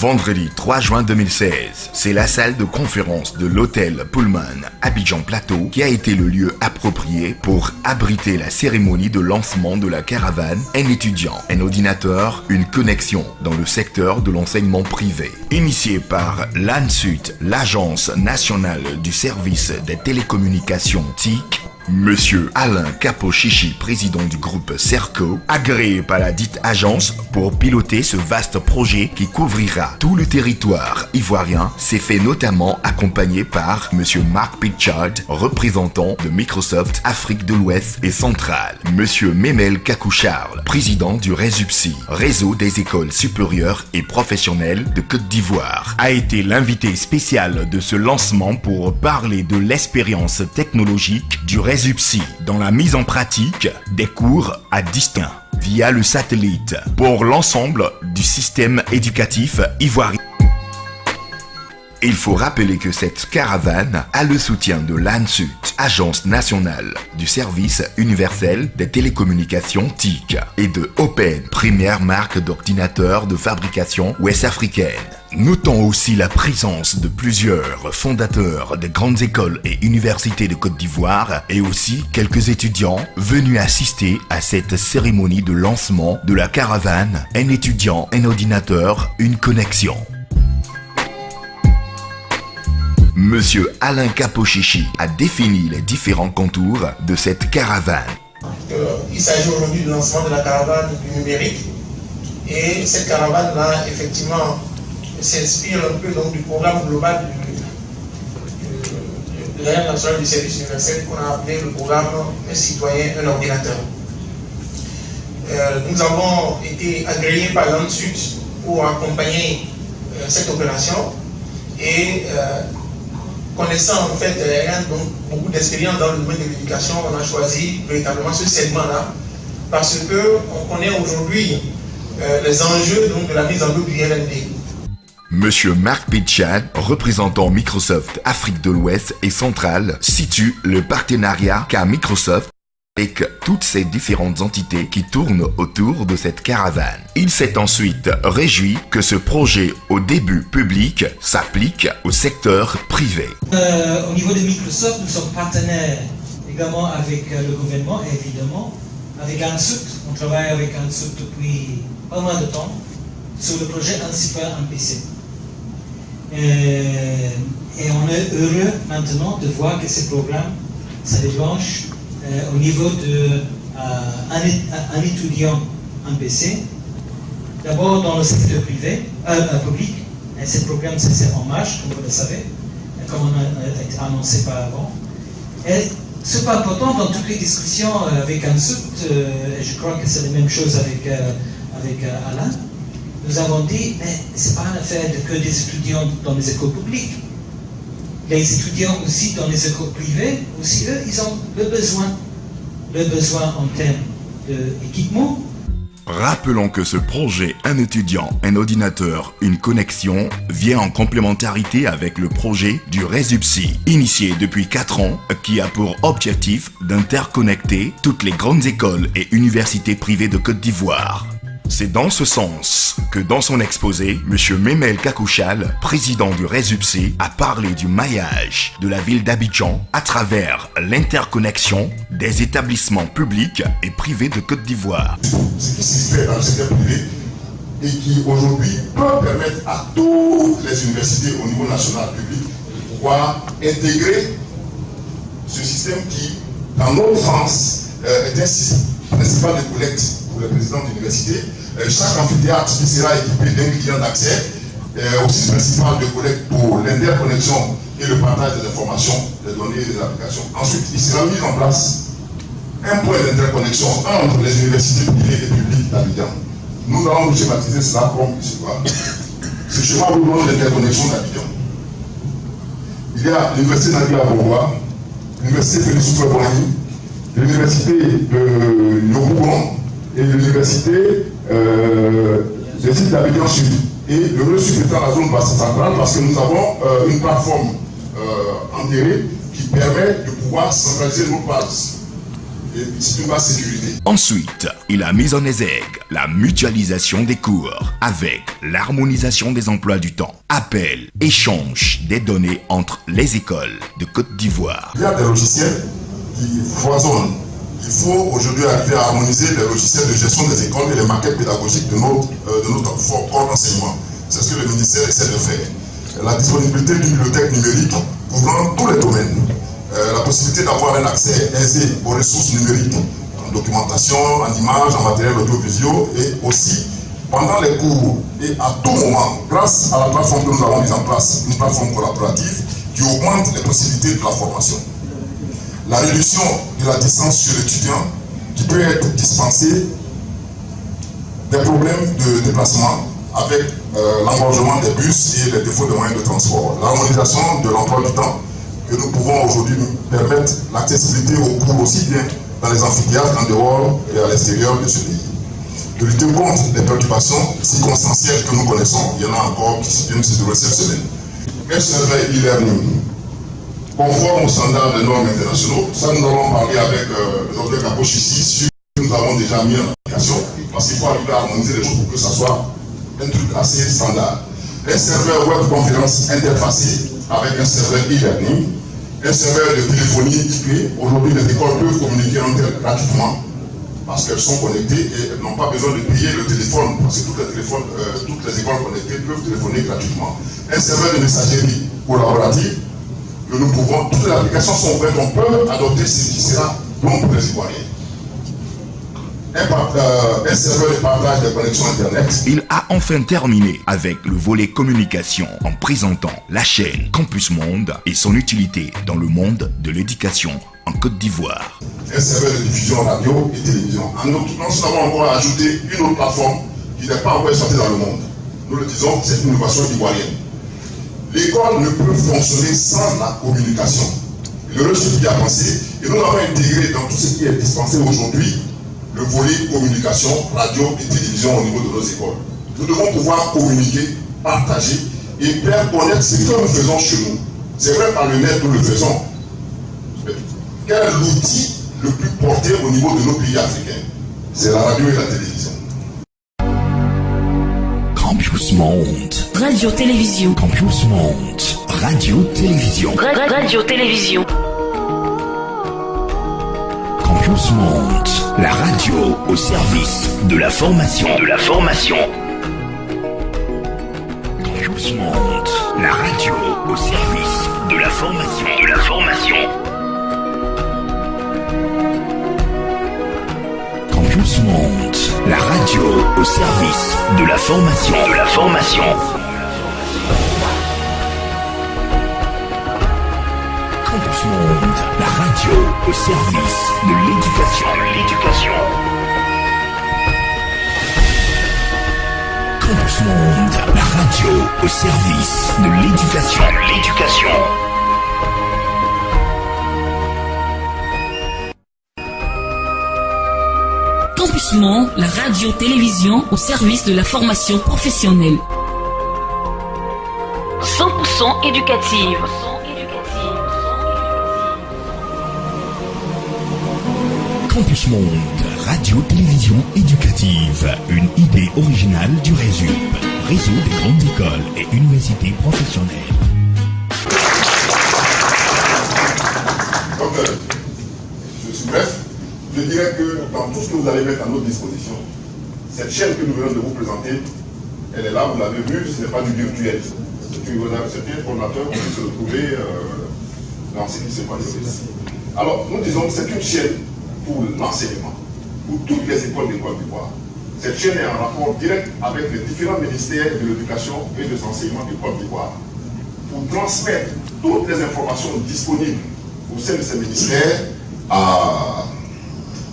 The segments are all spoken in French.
Vendredi 3 juin 2016, c'est la salle de conférence de l'hôtel Pullman Abidjan Plateau qui a été le lieu approprié pour abriter la cérémonie de lancement de la caravane Un étudiant, un ordinateur, une connexion dans le secteur de l'enseignement privé. Initié par l'ANSUT, l'Agence nationale du service des télécommunications TIC, Monsieur Alain Capochichi, président du groupe Serco, agréé par la dite agence pour piloter ce vaste projet qui couvrira tout le territoire ivoirien, s'est fait notamment accompagné par Monsieur Mark Pitchard, représentant de Microsoft Afrique de l'Ouest et Centrale, Monsieur Memel Kakou-Charles, président du RESUPSI, Réseau des écoles supérieures et professionnelles de Côte d'Ivoire, a été l'invité spécial de ce lancement pour parler de l'expérience technologique du RESUPSI dans la mise en pratique des cours à distance via le satellite pour l'ensemble du système éducatif ivoirien. Il faut rappeler que cette caravane a le soutien de l'ANSUT, Agence nationale du service universel des télécommunications TIC, et de Open, première marque d'ordinateurs de fabrication ouest-africaine. Notons aussi la présence de plusieurs fondateurs des grandes écoles et universités de Côte d'Ivoire et aussi quelques étudiants venus assister à cette cérémonie de lancement de la caravane Un étudiant, un ordinateur, une connexion. Monsieur Alain Capochichi a défini les différents contours de cette caravane. Il s'agit aujourd'hui du lancement de la caravane du numérique et cette caravane-là, effectivement, s'inspire un peu donc, du programme global de l'Agence nationale du service universel qu'on a appelé le programme Un citoyen, un ordinateur. Nous avons été agréés par l'ANSUT pour accompagner cette opération et connaissant en fait donc, beaucoup d'expérience dans le domaine de l'éducation, on a choisi véritablement ce segment-là parce qu'on connaît aujourd'hui les enjeux donc, de la mise en œuvre du RND. Monsieur Mark Pitchard, représentant Microsoft Afrique de l'Ouest et Centrale, situe le partenariat qu'a Microsoft avec toutes ces différentes entités qui tournent autour de cette caravane. Il s'est ensuite réjoui que ce projet au début public s'applique au secteur privé. Au niveau de Microsoft, nous sommes partenaires également avec le gouvernement, évidemment, avec ANSUT. On travaille avec ANSUT depuis pas mal de temps sur le projet Un citoyen, un PC. Et on est heureux maintenant de voir que ce programme, ça déclenche au niveau d'un étudiant en PC, d'abord dans le secteur privé, public, et ce programme c'est en marche, comme vous le savez, comme on a été annoncé par avant. Et c'est pas important dans toutes les discussions avec ANSUT, et je crois que c'est la même chose avec Alain. Nous avons dit, mais ce n'est pas une affaire que des étudiants dans les écoles publiques. Les étudiants aussi dans les écoles privées, aussi eux, ils ont le besoin en termes d'équipement. Rappelons que ce projet Un étudiant, un ordinateur, une connexion vient en complémentarité avec le projet du RESUPSI, initié depuis 4 ans, qui a pour objectif d'interconnecter toutes les grandes écoles et universités privées de Côte d'Ivoire. C'est dans ce sens que dans son exposé, M. Memel Kakou-Charles, président du RESUPSI, a parlé du maillage de la ville d'Abidjan à travers l'interconnexion des établissements publics et privés de Côte d'Ivoire. Ce qui se fait dans le secteur privé et qui aujourd'hui peut permettre à toutes les universités au niveau national public de pouvoir intégrer ce système qui, dans notre France, est un système principal de collecte pour les présidents d'université. Chaque amphithéâtre sera équipé d'un client d'accès, aussi principal de collecte pour l'interconnexion et le partage des informations, des données et des applications. Ensuite, il sera mis en place un point d'interconnexion entre les universités privées et publiques d'Abidjan. Nous allons schématiser cela comme ce soir. Ce schéma nous donne l'interconnexion d'Abidjan. Il y a l'université Nadia Bourgois, l'université Félix Houphouët-Boigny, l'université de Yopougon et l'université des îles d'Abidjan Sud. Et le RESUP est dans la zone basse centrale parce que nous avons une plateforme enterrée qui permet de pouvoir centraliser nos bases. et c'est une base sécurité. Ensuite, il a mis en exergue la mutualisation des cours avec l'harmonisation des emplois du temps. Appel, échange des données entre les écoles de Côte d'Ivoire. Il y a des logiciels qui foisonnent. Il faut aujourd'hui arriver à harmoniser les logiciels de gestion des écoles et les maquettes pédagogiques de notre corps d'enseignement. C'est ce que le ministère essaie de faire. La disponibilité d'une bibliothèque numérique couvrant tous les domaines. La possibilité d'avoir un accès aisé aux ressources numériques, en documentation, en images, en matériel audiovisuel et aussi pendant les cours et à tout moment, grâce à la plateforme que nous avons mise en place, une plateforme collaborative qui augmente les possibilités de la formation. La réduction de la distance sur l'étudiant qui peut être dispensée des problèmes de déplacement avec l'engorgement des bus et les défauts de moyens de transport. L'harmonisation de l'emploi du temps que nous pouvons aujourd'hui permettre l'accessibilité aux cours aussi bien dans les amphithéâtres, en dehors et à l'extérieur de ce pays. De lutter contre les perturbations circonstancielles que nous connaissons, il y en a encore qui viennent se dérouler cette semaine. Un surveil e-learning conforme aux standards des normes internationaux. Ça, nous allons parler avec le docteur Capoche ici sur ce que nous avons déjà mis en application parce qu'il faut arriver à harmoniser les choses pour que ça soit un truc assez standard. Un serveur web conférence interfacé avec un serveur e-learning, un serveur de téléphonie IP. Aujourd'hui, les écoles peuvent communiquer entre elles gratuitement parce qu'elles sont connectées et elles n'ont pas besoin de payer le téléphone parce que toutes les écoles connectées peuvent téléphoner gratuitement. Un serveur de messagerie collaborative que nous pouvons, toutes les applications sont ouvertes, on peut adopter ce qui sera bon pour les Ivoiriens. Un serveur de partage des connexions Internet. Il a enfin terminé avec le volet communication en présentant la chaîne Campus Monde et son utilité dans le monde de l'éducation en Côte d'Ivoire. Un serveur de diffusion radio et télévision. Nous avons encore ajouté une autre plateforme qui n'est pas encore exploitée dans le monde. Nous le disons, c'est une innovation ivoirienne. L'école ne peut fonctionner sans la communication. Le registre qui a pensé, et nous avons intégré dans tout ce qui est dispensé aujourd'hui le volet communication, radio et télévision au niveau de nos écoles. Nous devons pouvoir communiquer, partager et faire connaître ce que nous faisons chez nous. C'est vrai, par le net, nous le faisons. Quel est l'outil le plus porté au niveau de nos pays africains? C'est la radio et la télévision. Campus Monde. Radio-télévision. Campus Monde. Radio-télévision. Radio-télévision. Campus Monde. La radio au service de la formation. Campus Monde. La radio au service de la formation. Campus Monde. La radio au service de la formation. Campus Monde. La radio au service de l'éducation. Campus Monde. La radio au service de l'éducation. Campus Monde, la radio-télévision au service de la formation professionnelle. 100% éducative. Campus Monde, radio-télévision éducative, une idée originale du RESUP, réseau des grandes écoles et universités professionnelles. Donc, je suis bref. Je dirais que dans tout ce que vous allez mettre à notre disposition, cette chaîne que nous venons de vous présenter, elle est là, vous l'avez vu, ce n'est pas du virtuel. C'est un ordinateur, on peut se retrouver dans ce qui se passe ici. Alors, nous disons que c'est une chaîne pour l'enseignement, pour toutes les écoles de Côte d'Ivoire. Cette chaîne est en rapport direct avec les différents ministères de l'éducation et de l'enseignement de Côte d'Ivoire pour transmettre toutes les informations disponibles au sein de ces ministères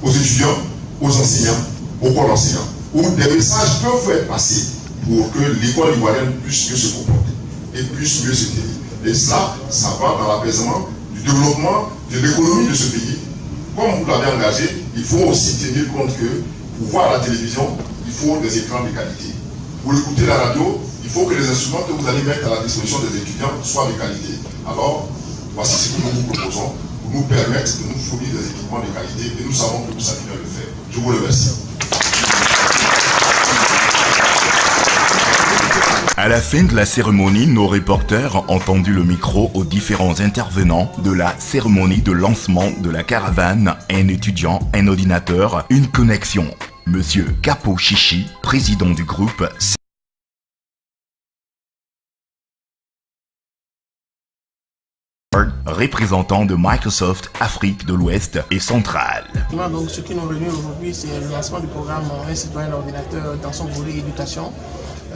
aux étudiants, aux enseignants, aux corps enseignants, où des messages peuvent être passés pour que l'école ivoirienne puisse mieux se comporter et puisse mieux se tenir. Et ça va dans l'apaisement du développement de l'économie de ce pays. Comme vous l'avez engagé, il faut aussi tenir compte que pour voir la télévision, il faut des écrans de qualité. Pour écouter la radio, il faut que les instruments que vous allez mettre à la disposition des étudiants soient de qualité. Alors, voici ce que nous vous proposons pour nous permettent de nous fournir des équipements de qualité et nous savons que vous savez bien le faire. Je vous remercie. À la fin de la cérémonie, nos reporters ont tendu le micro aux différents intervenants de la cérémonie de lancement de la caravane, un étudiant, un ordinateur, une connexion. Monsieur Capo Chichi, président du groupe, représentant de Microsoft Afrique de l'Ouest et centrale. Donc, ce qui nous réunit aujourd'hui, c'est le lancement du programme Un citoyen ordinateur dans son volet éducation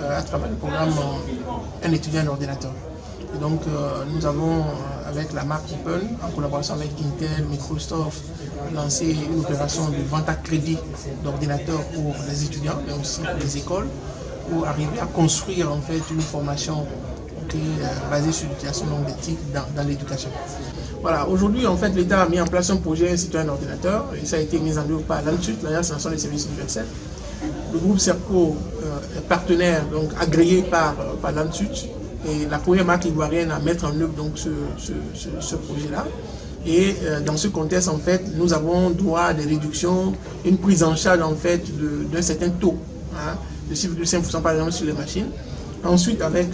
à travers le programme Un étudiant un ordinateur. Et donc, nous avons, avec la marque Open, en collaboration avec Intel, Microsoft, lancé une opération de vente à crédit d'ordinateurs pour les étudiants, mais aussi pour les écoles, pour arriver à construire en fait une formation basée sur l'utilisation d'éthique dans l'éducation. Voilà, aujourd'hui, en fait, l'État a mis en place un projet Un citoyen ordinateur, et ça a été mis en œuvre par l'ANSUT, l'Alliance nationale des services universels. Le groupe Serco est partenaire, donc agréé par l'ANSUT, et la première marque ivoirienne à mettre en œuvre donc ce projet-là. Et dans ce contexte, en fait, nous avons droit à des réductions, une prise en charge en fait d'un certain taux, hein, de 6,5% par exemple sur les machines. Ensuite, avec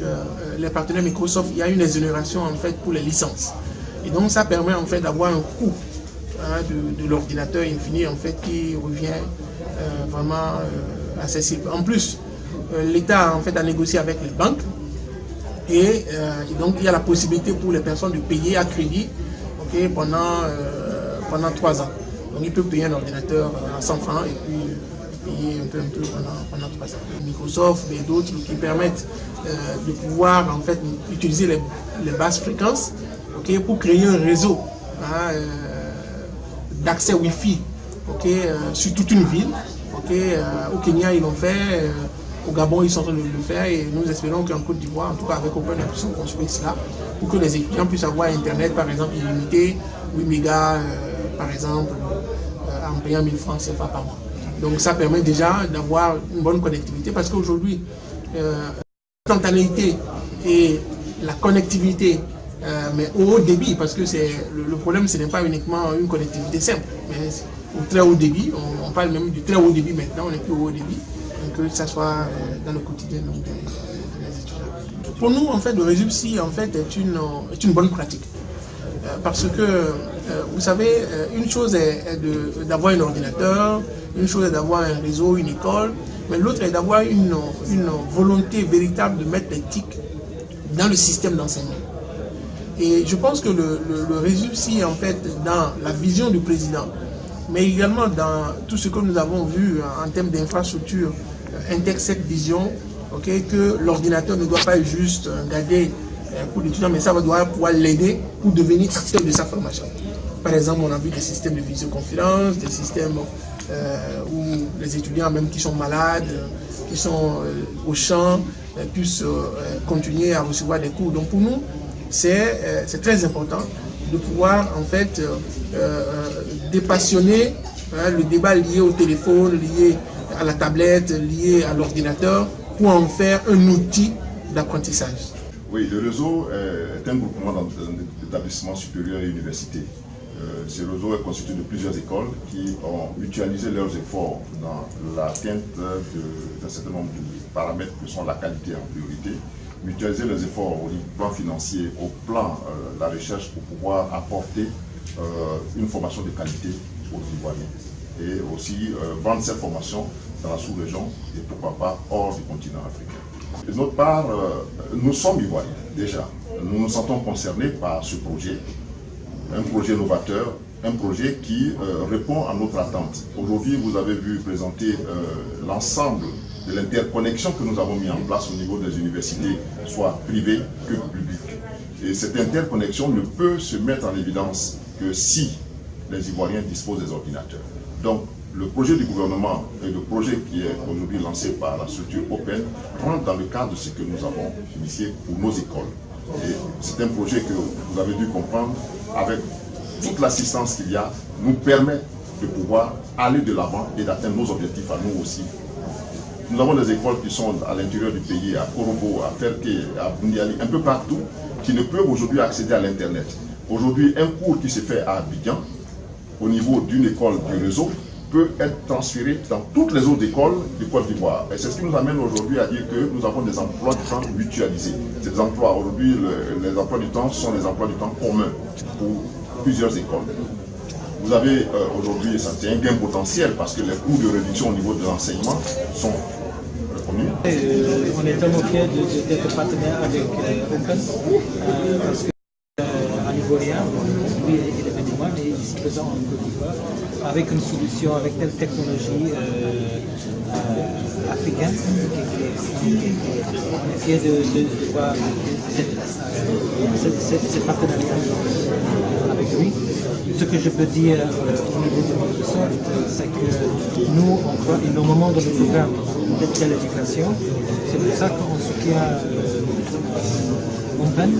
les partenaires Microsoft, il y a une exonération en fait pour les licences. Et donc, ça permet en fait d'avoir un coût de l'ordinateur infini en fait qui revient vraiment accessible. En plus, l'État en fait a négocié avec les banques et donc il y a la possibilité pour les personnes de payer à crédit pendant 3 ans. Donc, ils peuvent payer un ordinateur à 100 francs et puis payer un peu pendant 3 ans. Microsoft et d'autres qui permettent de pouvoir en fait utiliser les basses fréquences pour créer un réseau d'accès Wi-Fi sur toute une ville. Au Kenya ils l'ont fait, au Gabon ils sont en train de le faire et nous espérons qu'en Côte d'Ivoire, en tout cas avec Open, nous puissions construire cela pour que les étudiants puissent avoir Internet par exemple illimité, 8 mégas par exemple, en payant 1000 francs CFA par mois. Donc ça permet déjà d'avoir une bonne connectivité parce qu'aujourd'hui, l'instantanéité et la connectivité, mais au haut débit, parce que le problème ce n'est pas uniquement une connectivité simple, mais au très haut débit, on parle même du très haut débit maintenant, on n'est plus au haut débit, donc que ça soit dans le quotidien donc, des étudiants. Pour nous, en fait, le RESUPSI en fait, est une bonne pratique. Parce que, vous savez, une chose est d'avoir un ordinateur, une chose est d'avoir un réseau, une école, mais l'autre est d'avoir une volonté véritable de mettre l'éthique dans le système d'enseignement. Et je pense que le RESUPSI, en fait, dans la vision du président, mais également dans tout ce que nous avons vu en termes d'infrastructure, intègre cette vision, que l'ordinateur ne doit pas juste garder pour l'étudiant, mais ça doit pouvoir l'aider pour devenir acteur de sa formation. Par exemple, on a vu des systèmes de visioconférence, des systèmes où les étudiants, même qui sont malades, qui sont au champ, puissent continuer à recevoir des cours. Donc pour nous, c'est très important de pouvoir en fait dépassionner le débat lié au téléphone, lié à la tablette, lié à l'ordinateur, pour en faire un outil d'apprentissage. Oui, le réseau est un groupement d'établissements supérieurs et universités. Ce réseau est constitué de plusieurs écoles qui ont mutualisé leurs efforts dans l'atteinte d'un certain nombre de paramètres que sont la qualité en priorité, mutualiser les efforts au plan financier, au plan de la recherche pour pouvoir apporter une formation de qualité aux Ivoiriens et aussi vendre cette formation dans la sous-région et pourquoi pas hors du continent africain. De notre part, nous sommes Ivoiriens déjà. Nous nous sentons concernés par ce projet, un projet novateur, un projet qui répond à notre attente. Aujourd'hui, vous avez vu présenter l'ensemble de l'interconnexion que nous avons mis en place au niveau des universités, soit privées que publiques. Et cette interconnexion ne peut se mettre en évidence que si les Ivoiriens disposent des ordinateurs. Donc, le projet du gouvernement et le projet qui est aujourd'hui lancé par la structure Open rentre dans le cadre de ce que nous avons initié pour nos écoles. Et c'est un projet que vous avez dû comprendre, avec toute l'assistance qu'il y a, nous permet de pouvoir aller de l'avant et d'atteindre nos objectifs à nous aussi. Nous avons des écoles qui sont à l'intérieur du pays, à Korobo, à Ferté, à Bundiali, un peu partout, qui ne peuvent aujourd'hui accéder à l'Internet. Aujourd'hui, un cours qui se fait à Abidjan, au niveau d'une école du réseau, peut être transféré dans toutes les autres écoles de Côte d'Ivoire. Et c'est ce qui nous amène aujourd'hui à dire que nous avons des emplois du temps mutualisés. Ces emplois, aujourd'hui, les emplois du temps sont des emplois du temps communs pour plusieurs écoles. Vous avez aujourd'hui, c'est un gain potentiel parce que les coûts de réduction au niveau de l'enseignement sont reconnus. On est tellement fiers d'être partenaire avec Open parce qu'un Ivoirien, lui il est béninois, mais ici présent en Côte d'Ivoire, avec une solution, avec telle technologie africaine, on est fiers de voir cette partenariat avec lui. Ce que je peux dire au niveau de Microsoft, c'est que nous, on croit énormément dans le programme de l'éducation. C'est pour ça qu'on soutient Open.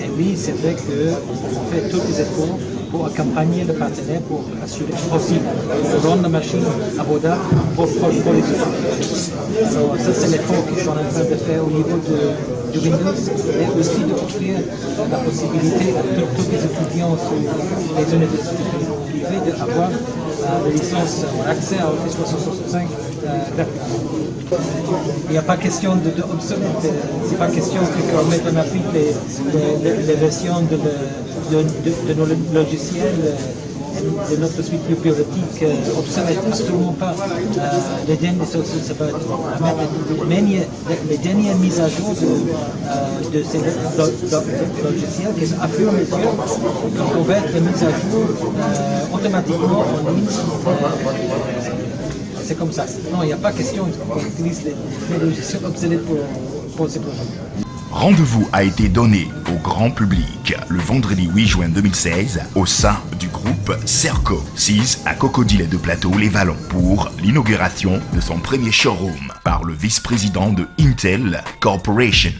Et oui, c'est vrai qu'on fait tous les efforts pour accompagner le partenaire, pour assurer aussi, pour rendre la machine abordable pour les étudiants. Alors ça, c'est l'effort qu'ils sont en train de faire au niveau de Windows, et aussi d'offrir la possibilité à tous les étudiants sur les universités privées d'avoir des licences ou accès à Office 365 gratuitement. Il n'y a pas question d'obsolète, c'est pas question qu'on mette en Afrique les versions de nos logiciels de notre suite bureautique obsolète, absolument pas. Les dernières mises à jour de ces logiciels qui sont à fur et à mesure, on va être mises à jour automatiquement en ligne. C'est comme ça. Non, il n'y a pas question qu'on utilise les logiciels obsolètes pour ces projets. Rendez-vous a été donné au grand public le vendredi 8 juin 2016 au sein du groupe Serco 6 à Cocody de Plateau-les-Vallons pour l'inauguration de son premier showroom par le vice-président de Intel Corporation.